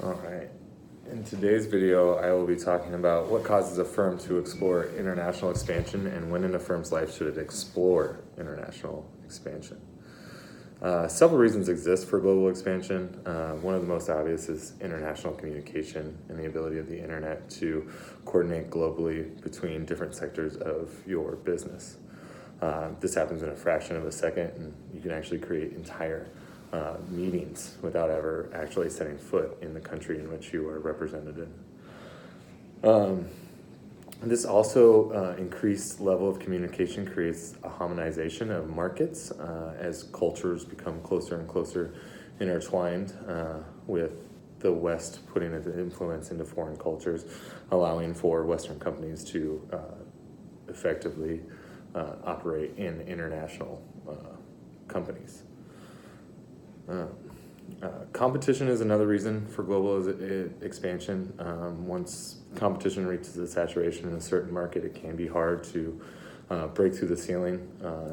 All right. In today's video, I will be talking about what causes a firm to explore international expansion and when in a firm's life should it explore international expansion. Several reasons exist for global expansion. One of the most obvious is international communication and the ability of the internet to coordinate globally between different sectors of your business. This happens in a fraction of a second, and you can actually create entire meetings without ever actually setting foot in the country in which you are represented in. This also increased level of communication creates a harmonization of markets as cultures become closer and closer intertwined with the West putting its influence into foreign cultures, allowing for Western companies to effectively operate in international companies. Competition is another reason for global expansion. Once competition reaches a saturation in a certain market, it can be hard to break through the ceiling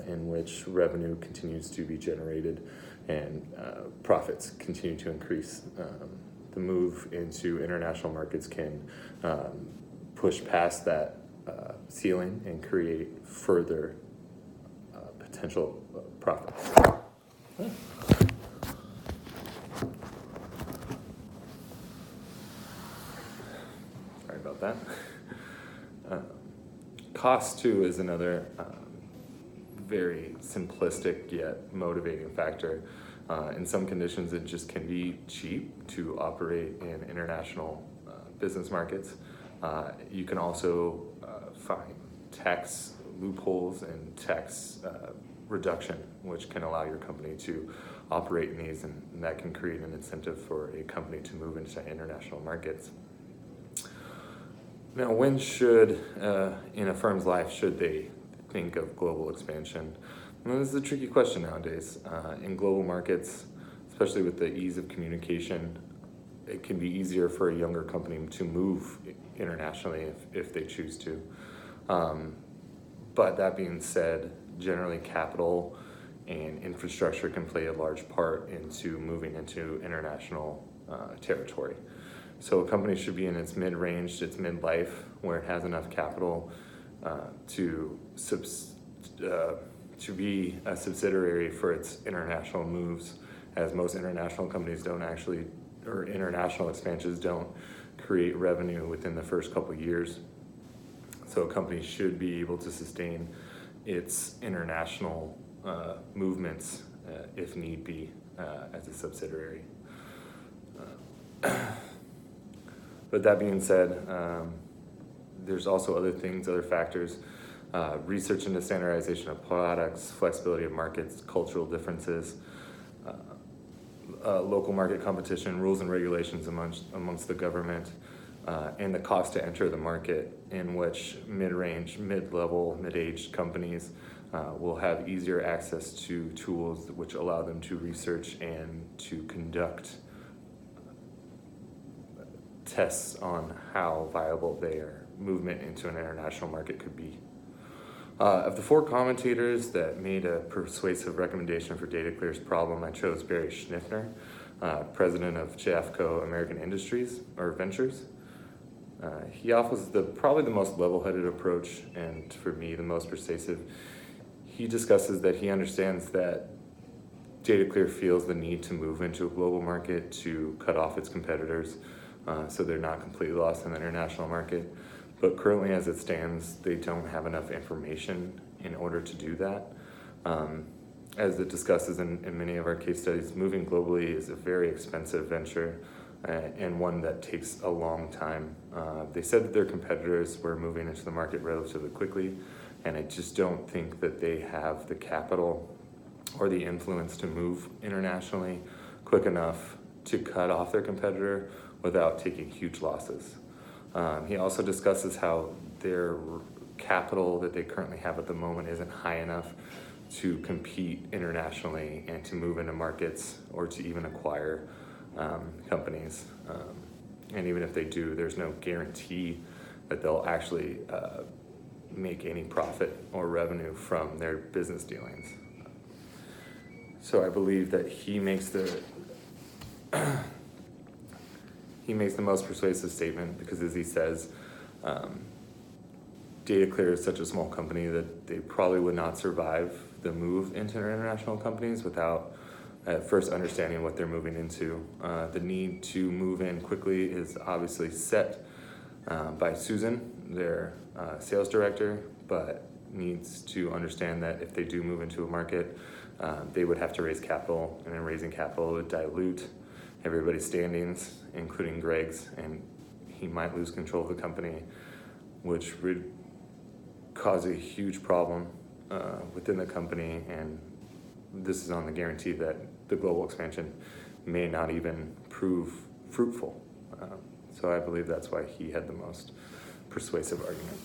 in which revenue continues to be generated and profits continue to increase. The move into international markets can push past that ceiling and create further potential profits. Sorry about that. Cost, too, is another very simplistic yet motivating factor. In some conditions, it just can be cheap to operate in international business markets. You can also find tax loopholes and tax reduction, which can allow your company to operate in these, and that can create an incentive for a company to move into international markets. Now, when should, in a firm's life, should they think of global expansion? Well, this is a tricky question nowadays. In global markets, especially with the ease of communication, it can be easier for a younger company to move internationally if they choose to. But that being said, generally capital and infrastructure can play a large part into moving into international territory. So a company should be in its mid-range, its mid-life, where it has enough capital to be a subsidiary for its international moves, as most international companies don't actually, or international expansions don't create revenue within the first couple of years. So a company should be able to sustain its international movements if need be as a subsidiary. But that being said, there's also other factors, research into standardization of products, flexibility of markets, cultural differences, local market competition, rules and regulations amongst the government, and the cost to enter the market, in which mid-range, mid-level, mid-aged companies will have easier access to tools which allow them to research and to conduct tests on how viable their movement into an international market could be. Of the four commentators that made a persuasive recommendation for DataClear's problem, I chose Barry Schniffner, president of CAAF0715117A American Industries or Ventures. He offers probably the most level-headed approach, and for me the most persuasive. He discusses that he understands that DataClear feels the need to move into a global market to cut off its competitors, so they're not completely lost in the international market. But currently, as it stands, they don't have enough information in order to do that. As it discusses in many of our case studies, moving globally is a very expensive venture and one that takes a long time. They said that their competitors were moving into the market relatively quickly, and I just don't think that they have the capital or the influence to move internationally quick enough to cut off their competitor without taking huge losses. He also discusses how their capital that they currently have at the moment isn't high enough to compete internationally and to move into markets or to even acquire companies. And even if they do, there's no guarantee that they'll actually make any profit or revenue from their business dealings. So I believe that he makes he makes the most persuasive statement because, as he says, DataClear is such a small company that they probably would not survive the move into international companies without first understanding what they're moving into. The need to move in quickly is obviously set by Susan, their sales director, but needs to understand that if they do move into a market, they would have to raise capital, and in raising capital would dilute everybody's standings, including Greg's, and he might lose control of the company, which would cause a huge problem within the company, and this is on the guarantee that the global expansion may not even prove fruitful. So I believe that's why he had the most persuasive argument.